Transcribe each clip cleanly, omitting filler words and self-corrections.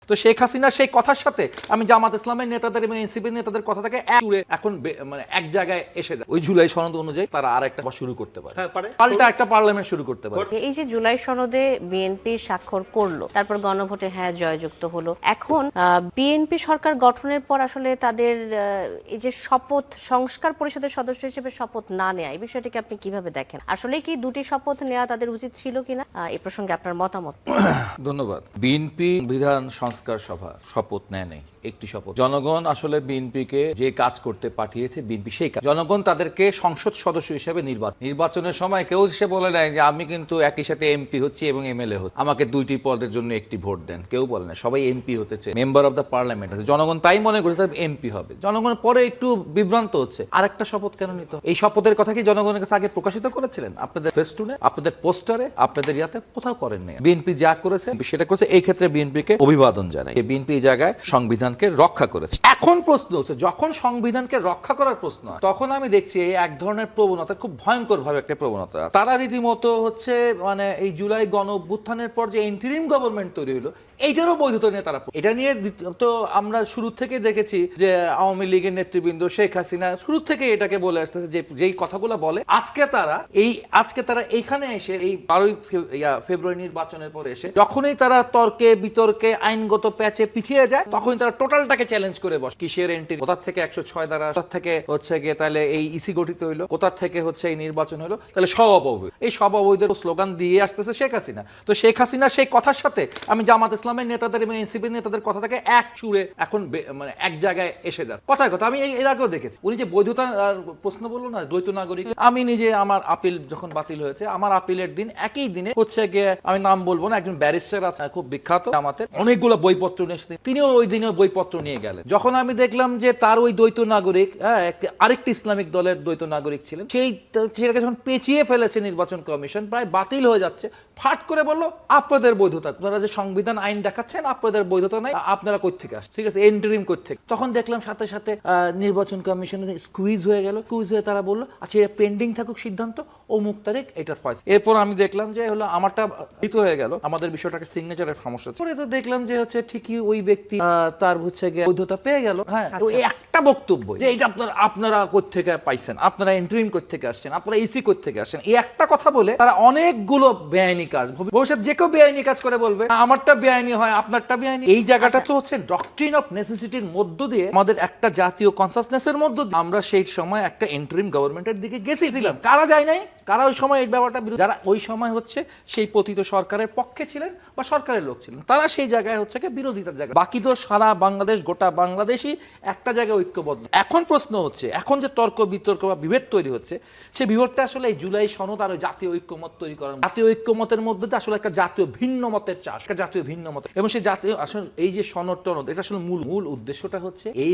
তো শেখ হাসিনা সেই কথার সাথে আমি জামাত ইসলামের নেতাদের এবং এনসিপি নেতাদের কথা থেকে এখন মানে এক জায়গায় এসে যায়। ওই জুলাই সনদ অনুযায়ী তারা আরেকটা শুরু করতে পারে, পাল্টা একটা পার্লামেন্ট শুরু করতে পারে। এই যে জুলাই সনদে বিএনপি স্বাক্ষর করলো, তারপর গণভোটে হ্যাঁ জয়যুক্ত হলো, এখন বিএনপি সরকার গঠনের পর আসলে তাদের এই যে শপথ, সংস্কার পরিষদের সদস্য হিসেবে শপথ না নেয়া, এই বিষয়টিকে আপনি কিভাবে দেখেন? আসলে কি দুটি শপথ নেওয়া তাদের উচিত ছিল কিনা, এই প্রসঙ্গে আপনার মতামত? ধন্যবাদ। বিএনপি বিধান সংস্কার সভা শপথ নেয় নাই, একটি শপথ। জনগণ আসলে বিএনপিকে যে কাজ করতে পাঠিয়েছে, বিএনপি সেই কাজ। জনগণ তাদেরকে সংসদ সদস্য হিসেবে নির্বাচনের সময় কেউ এসে বলে নাই যে আমি কিন্তু একই সাথে এমপি হচ্ছি এবং এমএলএ হচ্ছি, আমাকে দুইটি পদের জন্য একটি ভোট দেন। কেউ বলে না, সবাই এমপি হতেছে, মেম্বার অফ দ্য পার্লামেন্ট আছে। জনগণ তাই মনে করছে এমপি হবে। জনগণ পরে একটু বিভ্রান্ত হচ্ছে, আরেকটা শপথ কেন নিত? এই শপথের কথা কি জনগণের কাছে আগে প্রকাশিত করেছিলেন? আপনাদের ফেস্টুনে, আপনাদের পোস্টারে, আপনাদের ইয়াতে কোথাও করেন নাই। বিএনপি যা করেছে সেটা করেছে। এই ক্ষেত্রে বিএনপিকে অভিবাদন জানাই। বিএনপি এই জায়গায় সংবিধানকে রক্ষা করেছে। এখন প্রশ্ন হচ্ছে, যখন সংবিধানকে রক্ষা করার প্রশ্ন হয়, তখন আমি দেখছি এই এক ধরনের প্রবণতা, খুব ভয়ঙ্কর ভাবে একটা প্রবণতা। তারা রীতিমতো হচ্ছে মানে এই জুলাই গণ অভ্যুত্থানের পর যে ইন্টারিম গভর্নমেন্ট তৈরি হলো, এইটারও বৈধতা নিয়ে তারা, এটা নিয়ে তো আমরা শুরু থেকে দেখেছি যে আওয়ামী লীগের নেতৃবৃন্দ, শেখ হাসিনা শুরু থেকে এটাকে বলে আসতেছে যে যেই কথাগুলো বলে, আজকে তারা এইখানে এসে এই 12 ফেব্রুয়ারি নির্বাচনের পরে এসে যখনই তারা তর্কে বিতর্কে আইনগত প্যাচে পিছিয়ে যায়, তখনই তারা টোটালটাকে চ্যালেঞ্জ করে বসে। কিসের এন্ট্রি, কোথা থেকে 106 দ্বারা, কোথা থেকে হচ্ছে গিয়ে তাহলে এই ইসি গঠিত হইলো, কোথা থেকে হচ্ছে এই নির্বাচন হলো, তাহলে সব অবৈধ। এই সব অবৈধের স্লোগান দিয়ে আসতেছে শেখ হাসিনা। তো শেখ হাসিনা সেই কথার সাথে আমি জামাত ইসলামের নেতাদের এবং এনসিপি নেতাদের কথা থেকে এক সুরে এখন মানে এক জায়গায় এসে যায়। কথায় কথা আমি এর আগেও দেখেছি, উনি যে বৈধতা প্রশ্ন বললো না, দ্বৈত নাগরিক। আমি নিজে আমার আপিল যখন বাতিল হয়েছে, আমার আপিলের দিন একই দিনে হচ্ছে গিয়ে, আমি নাম বলবো না, একজন ব্যারিস্টার আছে খুব বিখ্যাত আমাদের, অনেকগুলো বইপত্র নিয়ে এসেছেন, তিনিও ওই দিনে বইপত্র নিয়ে গেলেন। যখন আমি দেখলাম যে তার ওই দ্বৈত নাগরিক আরেকটি ইসলামিক দলের দ্বৈত নাগরিক ছিলেন, সেটাকে যখন পেঁচিয়ে ফেলেছে নির্বাচন কমিশন, প্রায় বাতিল হয়ে যাচ্ছে, ফাট করে বললো আপনাদের বৈধতা, আপনারা যে সংবিধান আইন দেখাচ্ছেন আপনাদের বৈধতা নাই, আপনারা কই থেকে আসছেন, ঠিক আছে, ইন্টারিম কই থেকে। তখন দেখলাম সাথে সাথে নির্বাচন কমিশনে স্কুইজ হয়ে গেল। স্কুইজ হয়ে তারা বললো আচ্ছা এটা পেন্ডিং থাকুক সিদ্ধান্ত, অমুক তারিখ এটার ফয়সালা। এরপর আমি দেখলাম যে হলো আমারটা হিত হয়ে গেল, আমাদের বিষয়টাকে সিগনেচারের সমস্যা। পরে তো দেখলাম যে হচ্ছে ঠিকই ওই ব্যক্তি তার হচ্ছে গিয়ে বৈধতা পেয়ে গেল। হ্যাঁ, ওই একটা বক্তব্য যে এটা আপনারা কই থেকে পাইছেন, আপনারা ইন্টারিম কই থেকে আসছেন, আপনারা ইসি কই থেকে আসছেন, এই একটা কথা বলে তারা অনেকগুলো বেআইনি কাজ, ভবিষ্যৎ যে কেউ বেআইনি কাজ করে বলবে আমারটা বেআইনি হয়, আপনারটা বেআইনি। এই জায়গাটা তো হচ্ছে ডক্ট্রিন অফ নেসেসিটির মধ্য দিয়ে, আমাদের একটা জাতীয় কনসাসনেসের মধ্য দিয়ে আমরা সেই সময় একটা ইন্টারিম গভর্নমেন্টের দিকে গেছিলাম। কারা যায় নাই, কারা ওই সময় এই ব্যাপারটা, যারা ওই সময় হচ্ছে সেই পতিত সরকারের পক্ষে ছিলেন বা সরকারের লোক ছিলেন, তারা সেই জায়গায় হচ্ছে কি বিরোধিতার জায়গা। বাকি তো সারা বাংলাদেশ, গোটা বাংলাদেশই একটা জায়গায় ঐক্যবদ্ধ। এখন প্রশ্ন হচ্ছে, এখন যে তর্ক বিতর্ক বা বিভেদ তৈরি হচ্ছে, সেই বিভেদটা আসলে এই জুলাই সনদ আর ওই জাতীয় ঐক্যমত তৈরি করার, জাতীয় ঐক্যমতের মধ্যে আসলে একটা জাতীয় ভিন্ন মতের চাষ, একটা জাতীয় ভিন্ন মত। এবং সেই জাতীয় আসলে এই যে সনদ টনদ, এটা আসলে মূল উদ্দেশ্যটা হচ্ছে এই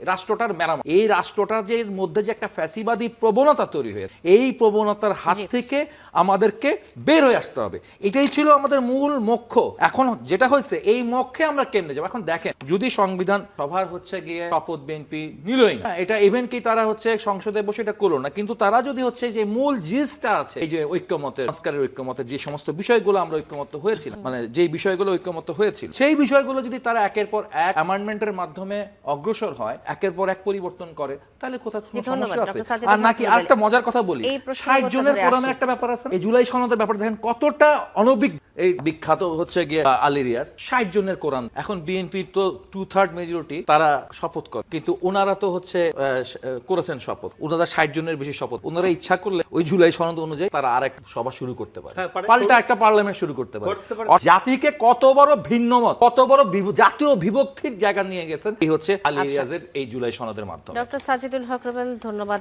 রাষ্ট্রটার মেরামত। এই রাষ্ট্রটার যে মধ্যে যে একটা ফ্যাসিবাদী প্রবণতা তৈরি হয়েছে, এই প্রবণতার হাত থেকে আমাদেরকে বের হয়ে আসতে হবে। এটাই ছিল আমাদের মূল লক্ষ্য। এখন যেটা হয়েছে, এই লক্ষ্যে আমরা কেমনে যাবো? এখন দেখেন, যদি সংবিধান সভার হচ্ছে গিয়ে শপথ বিএনপি নিলই না, এটা ইভেন কি তারা হচ্ছে সংসদে বসে এটা করলো না, কিন্তু তারা যদি হচ্ছে যে মূল জিনিসটা আছে, এই যে ঐক্যমতের, সংস্কারের ঐক্যমতের যে সমস্ত বিষয়গুলো আমরা ঐক্যমত হয়েছিলাম, মানে যে বিষয়গুলো ঐক্যমত হয়েছিল, সেই বিষয়গুলো যদি তারা একের পর এক অ্যামেন্ডমেন্টের মাধ্যমে অগ্রসর হয়, একের পর এক পরিবর্তন করে, তাহলে কোথাও সমস্যা আছে? আর নাকি আরেকটা মজার কথা বলি, 60 জনের কোরআনের একটা ব্যাপার আছে। এই জুলাই সনদের ব্যাপারে দেখেন কতটা অনভিজ্ঞ, এই বিখ্যাত হচ্ছে গিয়ে আলিরিয়াস, 60 জনের কোরআন। এখন বিএনপি তো 2/3 মেজরিটি, তারা শপথ করে, কিন্তু ওনারা তো হচ্ছে করেছেন শপথ, ওনারা 60 জনের বেশি শপথ। ওনারা ইচ্ছা করলে ওই জুলাই সনদ অনুযায়ী তারা আরেক সভা শুরু করতে পারে, পাল্টা একটা পার্লামেন্ট শুরু করতে পারে। জাতিকে কত বড় ভিন্নমত, কত বড় জাতীয় বিভক্তির জায়গা নিয়ে গেছেন এই হচ্ছে আলিরিয়াজের এই জুলাই সনদের মাধ্যমে। ডক্টর সাজিদুল হক রুবেল, ধন্যবাদ